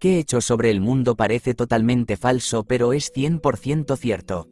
¿Qué hecho sobre el mundo parece totalmente falso pero es 100% cierto?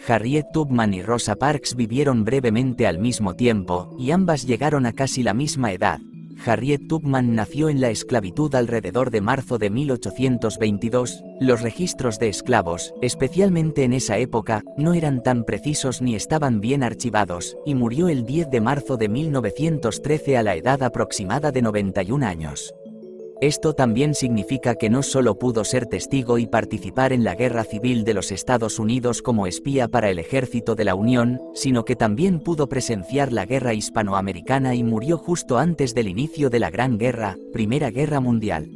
Harriet Tubman y Rosa Parks vivieron brevemente al mismo tiempo, y ambas llegaron a casi la misma edad. Harriet Tubman nació en la esclavitud alrededor de marzo de 1822. Los registros de esclavos, especialmente en esa época, no eran tan precisos ni estaban bien archivados, y murió el 10 de marzo de 1913 a la edad aproximada de 91 años. Esto también significa que no solo pudo ser testigo y participar en la Guerra Civil de los Estados Unidos como espía para el Ejército de la Unión, sino que también pudo presenciar la Guerra Hispanoamericana y murió justo antes del inicio de la Gran Guerra, Primera Guerra Mundial.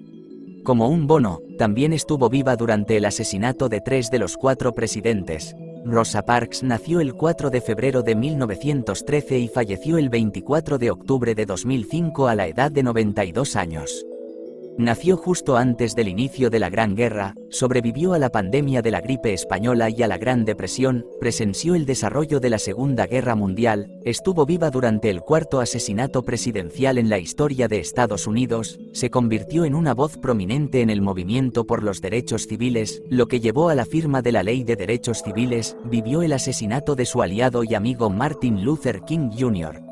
Como un bono, también estuvo viva durante el asesinato de 3 de los 4 presidentes. Rosa Parks nació el 4 de febrero de 1913 y falleció el 24 de octubre de 2005 a la edad de 92 años. Nació justo antes del inicio de la Gran Guerra, sobrevivió a la pandemia de la gripe española y a la Gran Depresión, presenció el desarrollo de la Segunda Guerra Mundial, estuvo viva durante el 4º asesinato presidencial en la historia de Estados Unidos, se convirtió en una voz prominente en el movimiento por los derechos civiles, lo que llevó a la firma de la Ley de Derechos Civiles, vivió el asesinato de su aliado y amigo Martin Luther King Jr.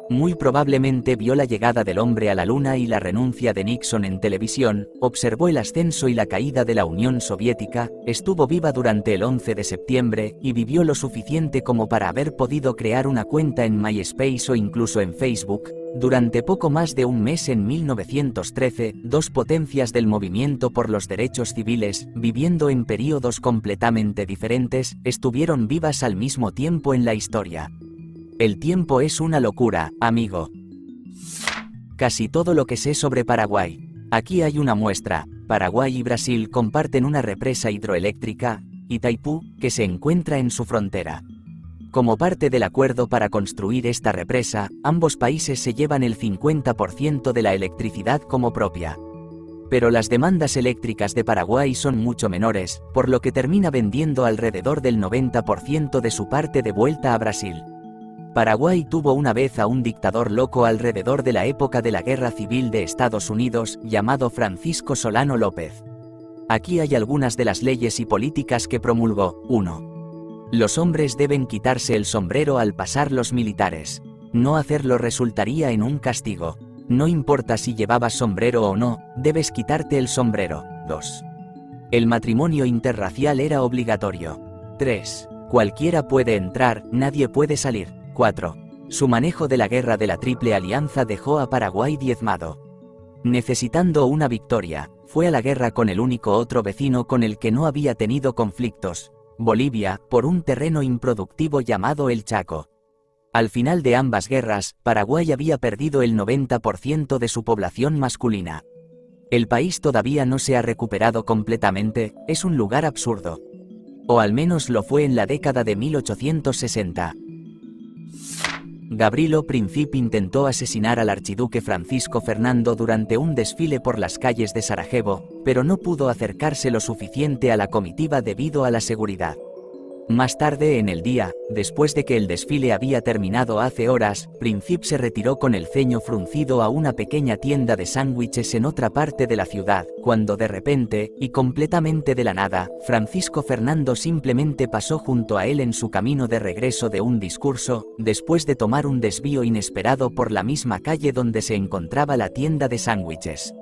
Muy probablemente vio la llegada del hombre a la Luna y la renuncia de Nixon en televisión, observó el ascenso y la caída de la Unión Soviética, estuvo viva durante el 11 de septiembre, y vivió lo suficiente como para haber podido crear una cuenta en MySpace o incluso en Facebook. Durante poco más de un mes en 1913, 2 potencias del movimiento por los derechos civiles, viviendo en períodos completamente diferentes, estuvieron vivas al mismo tiempo en la historia. El tiempo es una locura, amigo. Casi todo lo que sé sobre Paraguay. Aquí hay una muestra. Paraguay y Brasil comparten una represa hidroeléctrica, Itaipú, que se encuentra en su frontera. Como parte del acuerdo para construir esta represa, ambos países se llevan el 50% de la electricidad como propia. Pero las demandas eléctricas de Paraguay son mucho menores, por lo que termina vendiendo alrededor del 90% de su parte de vuelta a Brasil. Paraguay tuvo una vez a un dictador loco alrededor de la época de la Guerra Civil de Estados Unidos, llamado Francisco Solano López. Aquí hay algunas de las leyes y políticas que promulgó. 1. Los hombres deben quitarse el sombrero al pasar los militares. No hacerlo resultaría en un castigo. No importa si llevabas sombrero o no, debes quitarte el sombrero. 2. El matrimonio interracial era obligatorio. 3. Cualquiera puede entrar, nadie puede salir. 4. Su manejo de la guerra de la Triple Alianza dejó a Paraguay diezmado. Necesitando una victoria, fue a la guerra con el único otro vecino con el que no había tenido conflictos, Bolivia, por un terreno improductivo llamado el Chaco. Al final de ambas guerras, Paraguay había perdido el 90% de su población masculina. El país todavía no se ha recuperado completamente, es un lugar absurdo. O al menos lo fue en la década de 1860. Gavrilo Princip intentó asesinar al archiduque Francisco Fernando durante un desfile por las calles de Sarajevo, pero no pudo acercarse lo suficiente a la comitiva debido a la seguridad. Más tarde en el día, después de que el desfile había terminado hace horas, Princip se retiró con el ceño fruncido a una pequeña tienda de sándwiches en otra parte de la ciudad, cuando de repente, y completamente de la nada, Francisco Fernando simplemente pasó junto a él en su camino de regreso de un discurso, después de tomar un desvío inesperado por la misma calle donde se encontraba la tienda de sándwiches.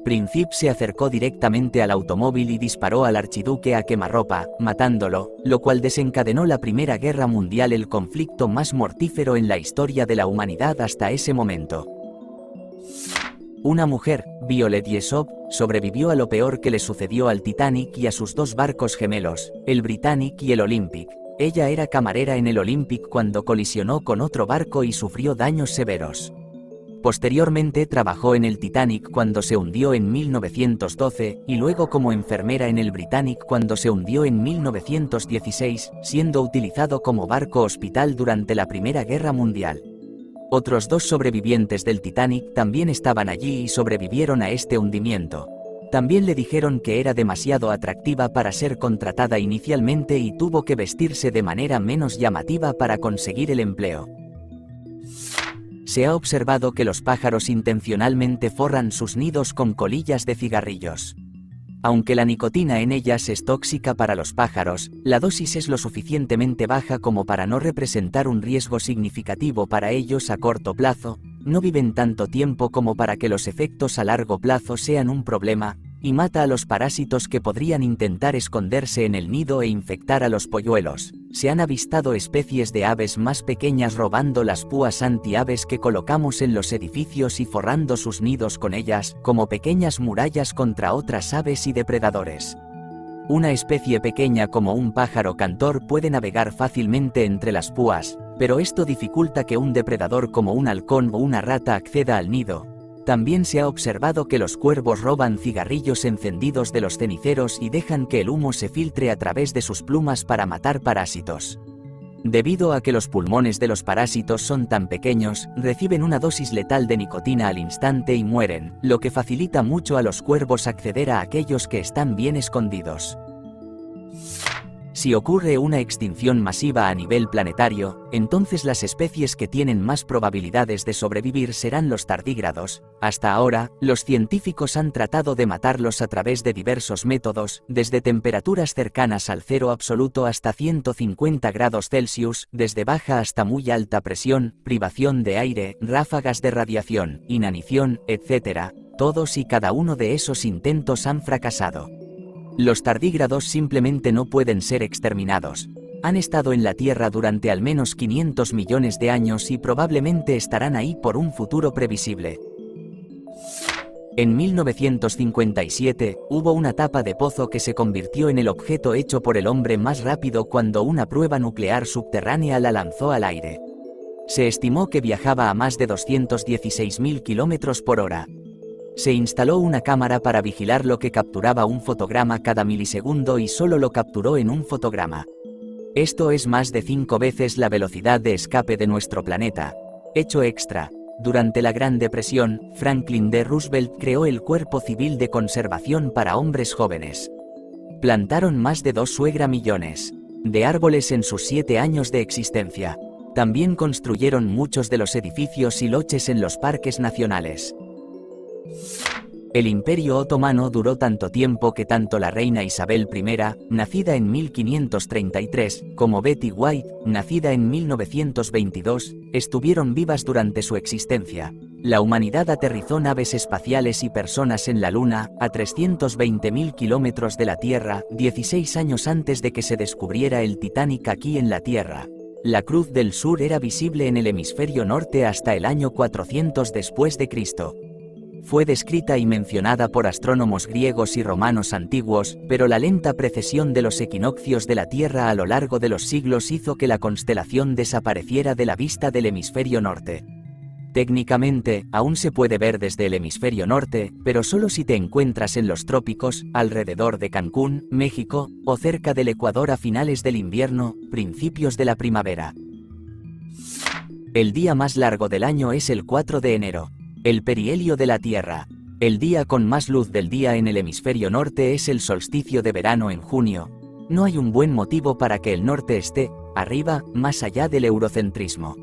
Princip se acercó directamente al automóvil y disparó al archiduque a quemarropa, matándolo, lo cual desencadenó la Primera Guerra Mundial, el conflicto más mortífero en la historia de la humanidad hasta ese momento. Una mujer, Violet Yesop, sobrevivió a lo peor que le sucedió al Titanic y a sus 2 barcos gemelos, el Britannic y el Olympic. Ella era camarera en el Olympic cuando colisionó con otro barco y sufrió daños severos. Posteriormente trabajó en el Titanic cuando se hundió en 1912, y luego como enfermera en el Britannic cuando se hundió en 1916, siendo utilizado como barco hospital durante la Primera Guerra Mundial. Otros 2 sobrevivientes del Titanic también estaban allí y sobrevivieron a este hundimiento. También le dijeron que era demasiado atractiva para ser contratada inicialmente y tuvo que vestirse de manera menos llamativa para conseguir el empleo. Se ha observado que los pájaros intencionalmente forran sus nidos con colillas de cigarrillos. Aunque la nicotina en ellas es tóxica para los pájaros, la dosis es lo suficientemente baja como para no representar un riesgo significativo para ellos a corto plazo, no viven tanto tiempo como para que los efectos a largo plazo sean un problema, y mata a los parásitos que podrían intentar esconderse en el nido e infectar a los polluelos. Se han avistado especies de aves más pequeñas robando las púas antiaves que colocamos en los edificios y forrando sus nidos con ellas, como pequeñas murallas contra otras aves y depredadores. Una especie pequeña como un pájaro cantor puede navegar fácilmente entre las púas, pero esto dificulta que un depredador como un halcón o una rata acceda al nido. También se ha observado que los cuervos roban cigarrillos encendidos de los ceniceros y dejan que el humo se filtre a través de sus plumas para matar parásitos. Debido a que los pulmones de los parásitos son tan pequeños, reciben una dosis letal de nicotina al instante y mueren, lo que facilita mucho a los cuervos acceder a aquellos que están bien escondidos. Si ocurre una extinción masiva a nivel planetario, entonces las especies que tienen más probabilidades de sobrevivir serán los tardígrados. Hasta ahora, los científicos han tratado de matarlos a través de diversos métodos, desde temperaturas cercanas al cero absoluto hasta 150 grados Celsius, desde baja hasta muy alta presión, privación de aire, ráfagas de radiación, inanición, etc. Todos y cada uno de esos intentos han fracasado. Los tardígrados simplemente no pueden ser exterminados. Han estado en la Tierra durante al menos 500 millones de años y probablemente estarán ahí por un futuro previsible. En 1957, hubo una tapa de pozo que se convirtió en el objeto hecho por el hombre más rápido cuando una prueba nuclear subterránea la lanzó al aire. Se estimó que viajaba a más de 216.000 km por hora. Se instaló una cámara para vigilar lo que capturaba un fotograma cada milisegundo y solo lo capturó en un fotograma. Esto es más de 5 veces la velocidad de escape de nuestro planeta. Hecho extra. Durante la Gran Depresión, Franklin D. Roosevelt creó el Cuerpo Civil de Conservación para hombres jóvenes. Plantaron más de 2 millones de árboles en sus 7 años de existencia. También construyeron muchos de los edificios y loches en los parques nacionales. El Imperio Otomano duró tanto tiempo que tanto la reina Isabel I, nacida en 1533, como Betty White, nacida en 1922, estuvieron vivas durante su existencia. La humanidad aterrizó naves espaciales y personas en la Luna, a 320.000 kilómetros de la Tierra, 16 años antes de que se descubriera el Titanic aquí en la Tierra. La Cruz del Sur era visible en el hemisferio norte hasta el año 400 después de Cristo. Fue descrita y mencionada por astrónomos griegos y romanos antiguos, pero la lenta precesión de los equinoccios de la Tierra a lo largo de los siglos hizo que la constelación desapareciera de la vista del hemisferio norte. Técnicamente, aún se puede ver desde el hemisferio norte, pero solo si te encuentras en los trópicos, alrededor de Cancún, México, o cerca del Ecuador a finales del invierno, principios de la primavera. El día más largo del año es el 4 de enero. El perihelio de la Tierra. El día con más luz del día en el hemisferio norte es el solsticio de verano en junio. No hay un buen motivo para que el norte esté arriba, más allá del eurocentrismo.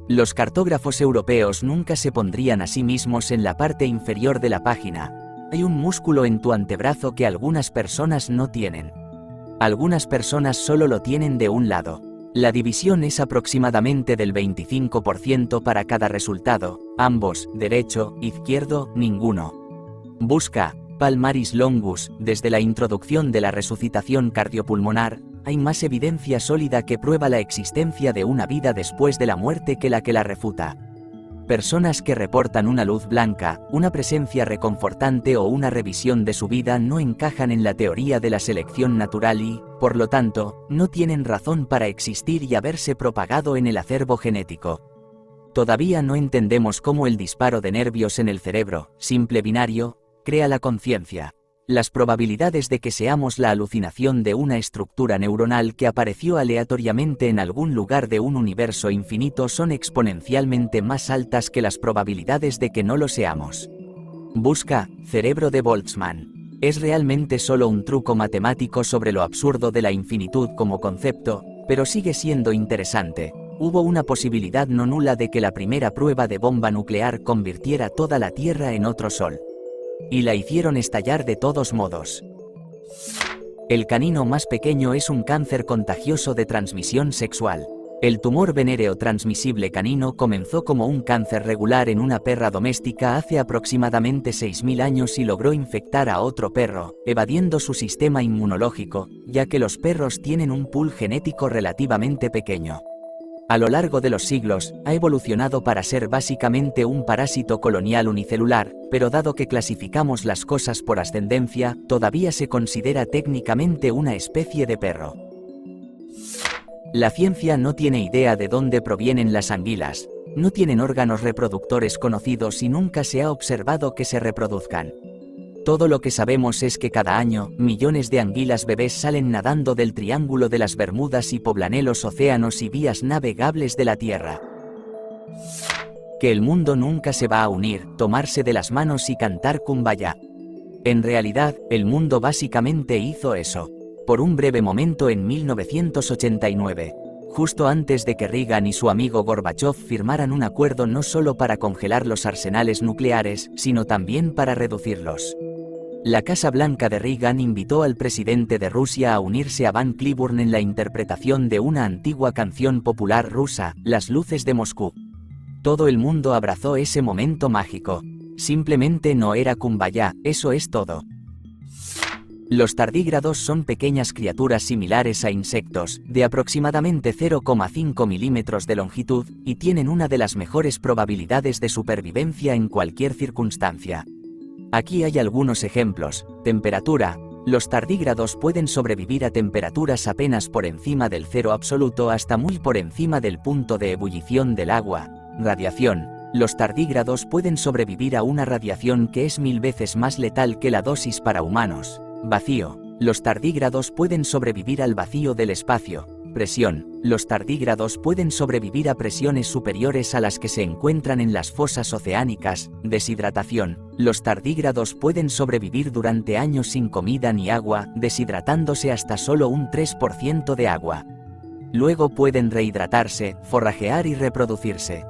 Los cartógrafos europeos nunca se pondrían a sí mismos en la parte inferior de la página. Hay un músculo en tu antebrazo que algunas personas no tienen. Algunas personas solo lo tienen de un lado. La división es aproximadamente del 25% para cada resultado, ambos, derecho, izquierdo, ninguno. Busca, Palmaris longus, desde la introducción de la resucitación cardiopulmonar, hay más evidencia sólida que prueba la existencia de una vida después de la muerte que la refuta. Personas que reportan una luz blanca, una presencia reconfortante o una revisión de su vida no encajan en la teoría de la selección natural y, por lo tanto, no tienen razón para existir y haberse propagado en el acervo genético. Todavía no entendemos cómo el disparo de nervios en el cerebro, simple binario, crea la conciencia. Las probabilidades de que seamos la alucinación de una estructura neuronal que apareció aleatoriamente en algún lugar de un universo infinito son exponencialmente más altas que las probabilidades de que no lo seamos. Busca, cerebro de Boltzmann. Es realmente solo un truco matemático sobre lo absurdo de la infinitud como concepto, pero sigue siendo interesante. Hubo una posibilidad no nula de que la primera prueba de bomba nuclear convirtiera toda la Tierra en otro sol. Y la hicieron estallar de todos modos. El canino más pequeño es un cáncer contagioso de transmisión sexual. El tumor venéreo transmisible canino comenzó como un cáncer regular en una perra doméstica hace aproximadamente 6.000 años y logró infectar a otro perro, evadiendo su sistema inmunológico, ya que los perros tienen un pool genético relativamente pequeño. A lo largo de los siglos, ha evolucionado para ser básicamente un parásito colonial unicelular, pero dado que clasificamos las cosas por ascendencia, todavía se considera técnicamente una especie de perro. La ciencia no tiene idea de dónde provienen las anguilas, no tienen órganos reproductores conocidos y nunca se ha observado que se reproduzcan. Todo lo que sabemos es que cada año, millones de anguilas bebés salen nadando del Triángulo de las Bermudas y poblan los océanos y vías navegables de la Tierra. Que el mundo nunca se va a unir, tomarse de las manos y cantar Kumbaya. En realidad, el mundo básicamente hizo eso. Por un breve momento en 1989. Justo antes de que Reagan y su amigo Gorbachev firmaran un acuerdo no solo para congelar los arsenales nucleares, sino también para reducirlos. La Casa Blanca de Reagan invitó al presidente de Rusia a unirse a Van Cliburn en la interpretación de una antigua canción popular rusa, Las luces de Moscú. Todo el mundo abrazó ese momento mágico. Simplemente no era Kumbaya, eso es todo. Los tardígrados son pequeñas criaturas similares a insectos, de aproximadamente 0,5 milímetros de longitud, y tienen una de las mejores probabilidades de supervivencia en cualquier circunstancia. Aquí hay algunos ejemplos. Temperatura. Los tardígrados pueden sobrevivir a temperaturas apenas por encima del cero absoluto hasta muy por encima del punto de ebullición del agua. Radiación. Los tardígrados pueden sobrevivir a una radiación que es 1000 veces más letal que la dosis para humanos. Vacío. Los tardígrados pueden sobrevivir al vacío del espacio. Presión. Los tardígrados pueden sobrevivir a presiones superiores a las que se encuentran en las fosas oceánicas. Deshidratación. Los tardígrados pueden sobrevivir durante años sin comida ni agua, deshidratándose hasta solo un 3% de agua. Luego pueden rehidratarse, forrajear y reproducirse.